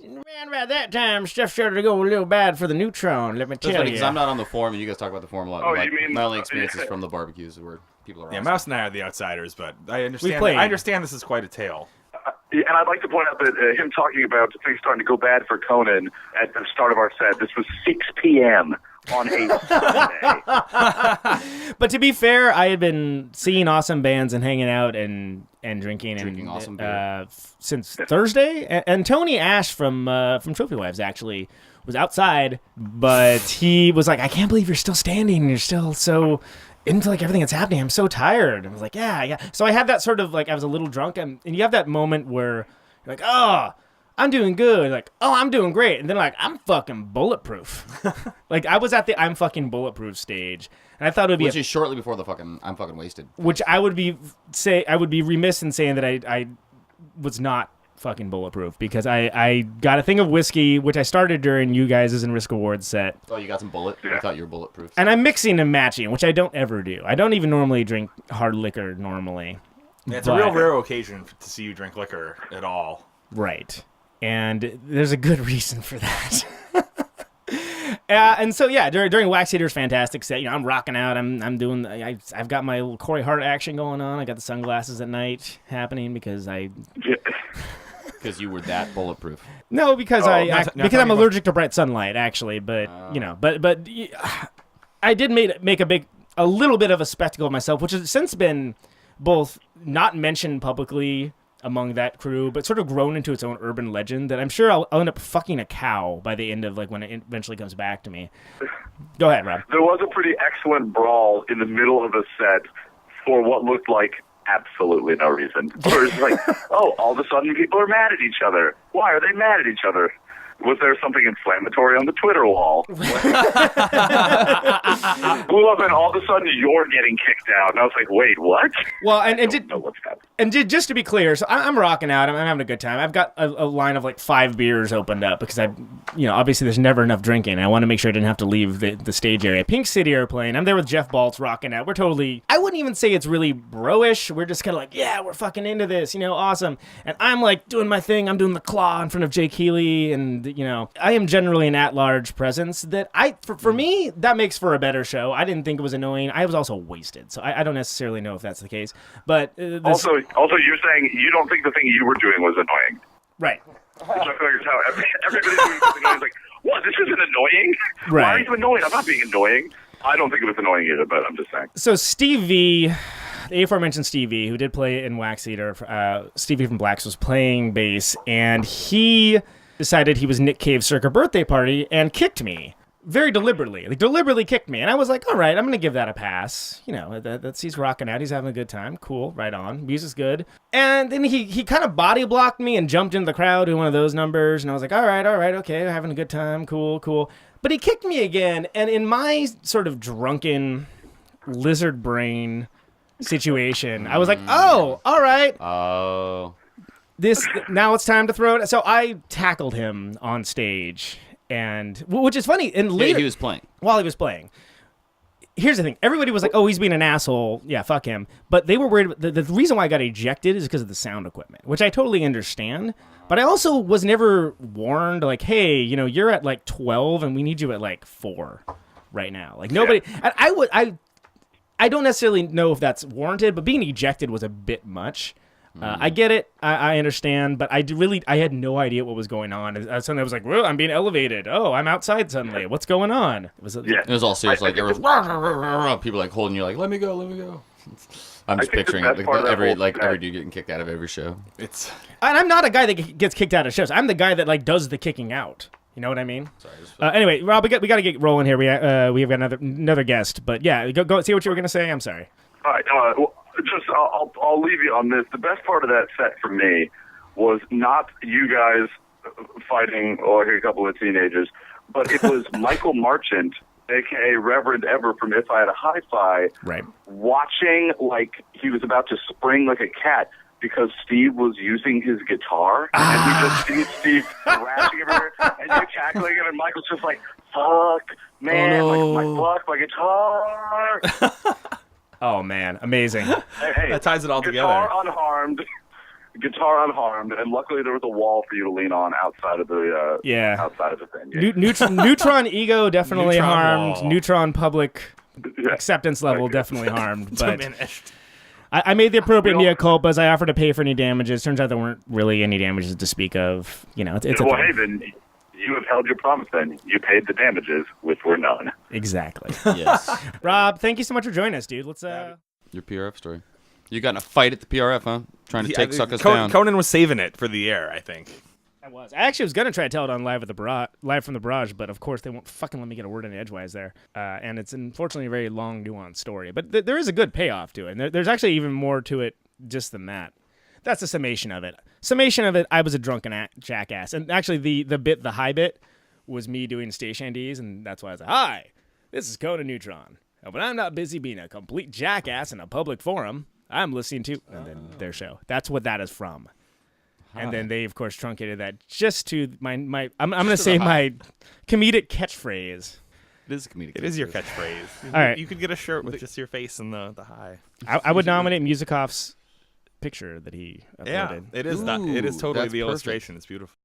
Man, about that time, stuff started to go a little bad for the Neutron, let me tell you. Because I'm not on the forum, and you guys talk about the forum a lot. Oh, you mean... My only experience is from the barbecues where people are Yeah, awesome. Mouse and I are the outsiders, but I understand this is quite a tale. And I'd like to point out that him talking about things starting to go bad for Conan at the start of our set, this was 6 p.m. on a Sunday. But to be fair, I had been seeing awesome bands and hanging out and drinking awesome beer. Since Thursday. And Tony Ash from Trophy Wives actually was outside, but he was like, I can't believe you're still standing and you're still so into like everything that's happening. I'm so tired. I was like, yeah. So I had that sort of like, I was a little drunk, and you have that moment where you're like, oh, I'm doing good. Like, oh, I'm doing great. And then like, I'm fucking bulletproof. Like I was at the I'm fucking bulletproof stage, and I thought it would be which is shortly before the fucking I'm fucking wasted. Which I would be remiss in saying that I was not fucking bulletproof, because I got a thing of whiskey, which I started during you guys' and Risk Awards set. Oh, you got some bullet? I thought you were bulletproof. And I'm mixing and matching, which I don't ever do. I don't even normally drink hard liquor normally. Yeah, it's a real rare occasion to see you drink liquor at all. Right. And there's a good reason for that. And so yeah, during Wax Eater's fantastic set, I'm rocking out. I've got my little Corey Hart action going on. I got the sunglasses at night happening because because you were that bulletproof. No, because I'm allergic to bright sunlight, actually. But but I did make a little bit of a spectacle of myself, which has since been both not mentioned publicly among that crew, but sort of grown into its own urban legend that I'm sure I'll end up fucking a cow by the end of like when it eventually comes back to me. Go ahead, Rob. There was a pretty excellent brawl in the middle of a set for what looked like absolutely no reason. Where it's like, oh, all of a sudden people are mad at each other. Why are they mad at each other? Was there something inflammatory on the Twitter wall? Blew up, and all of a sudden you're getting kicked out. And I was like, wait, what? Well, I don't know what's happening. And just to be clear, so I'm rocking out. I'm having a good time. I've got a line of like 5 beers opened up because obviously there's never enough drinking. I want to make sure I didn't have to leave the stage area. Pink City are playing. I'm there with Jeff Baltz rocking out. We're totally, I wouldn't even say it's really bro-ish. We're just kind of like, yeah, we're fucking into this, awesome. And I'm like doing my thing. I'm doing the claw in front of Jake Healy, and I am generally an at-large presence that for me, that makes for a better show. I didn't think it was annoying. I was also wasted, so I don't necessarily know if that's the case. But also, you're saying you don't think the thing you were doing was annoying, right? Which I figured out. Everybody's doing something annoying. Like, what? This isn't annoying. Right. Why are you annoying? I'm not being annoying. I don't think it was annoying either, but I'm just saying. So Steve V, the aforementioned Steve V, who did play in Wax Eater, Steve V from Blacks was playing bass, and he decided he was Nick Cave's circa birthday party and kicked me very deliberately. Like, deliberately kicked me. And I was like, all right, I'm going to give that a pass. That's he's rocking out. He's having a good time. Cool. Right on. Music's good. And then he kind of body blocked me and jumped into the crowd doing one of those numbers. And I was like, all right, okay, having a good time. Cool. But he kicked me again. And in my sort of drunken lizard brain situation, I was like, oh, all right. Oh. Now it's time to throw it. So I tackled him on stage, and which is funny. And later, he was playing. While he was playing, here's the thing: everybody was like, "Oh, he's being an asshole." Yeah, fuck him. But they were worried. The reason why I got ejected is because of the sound equipment, which I totally understand. But I also was never warned, like, "Hey, you're at like 12, and we need you at like 4 right now." Like nobody. Yeah. And I don't necessarily know if that's warranted, but being ejected was a bit much. I get it. I understand, but I had no idea what was going on. Suddenly I was like, well, I'm being elevated. Oh, I'm outside suddenly. What's going on? It was all serious. Like, there was people like holding you, like, let me go. I'm just picturing every dude getting kicked out of every show. And I'm not a guy that gets kicked out of shows. I'm the guy that like does the kicking out. You know what I mean? Sorry. Anyway, Rob, we got to get rolling here. We have got another guest, but yeah, go see what you were gonna say. I'm sorry. All right. I'll leave you on this. The best part of that set for me was not you guys fighting like a couple of teenagers, but it was Michael Marchant, a.k.a. Reverend Ever from If I Had a Hi-Fi, right, watching like he was about to spring like a cat because Steve was using his guitar, and we just see Steve thrashing everywhere, and you're cackling him, and Michael's just like, fuck, man, my guitar. Oh, man. Amazing. Hey, that ties it all guitar together. Unharmed. guitar unharmed, and luckily there was a wall for you to lean on outside of the outside of the venue. Neutron ego definitely Neutron harmed. wall. Neutron public acceptance level definitely harmed. But Diminished. I made the appropriate mea culpas. I offered to pay for any damages. Turns out there weren't really any damages to speak of. You know, it's well, hey, then you have held your promise. Then you paid the damages, which were none. Exactly. Yes. Rob, thank you so much for joining us, dude. Let's Your PRF story. You got in a fight at the PRF, huh? Trying to take suckers down. Conan was saving it for the air, I think. I actually was gonna try to tell it on live from the barrage, but of course they won't fucking let me get a word in edgewise there. And it's unfortunately a very long, nuanced story, but there is a good payoff to it. And there's actually even more to it just than that. That's the summation of it. I was a drunken jackass, and actually the high bit was me doing station Ds, and that's why I was like, "Hi, this is Conan Neutron. But I'm not busy being a complete jackass in a public forum. I'm listening to," and then their show. That's what that is from. And then they, of course, truncated that just to my I'm going to say my comedic catchphrase. It is a comedic. It is your catchphrase. All right. You could get a shirt with just your face and the high. I would nominate Musikoff's picture that he uploaded. Yeah, it is. It is totally that's the perfect. illustration. It's beautiful.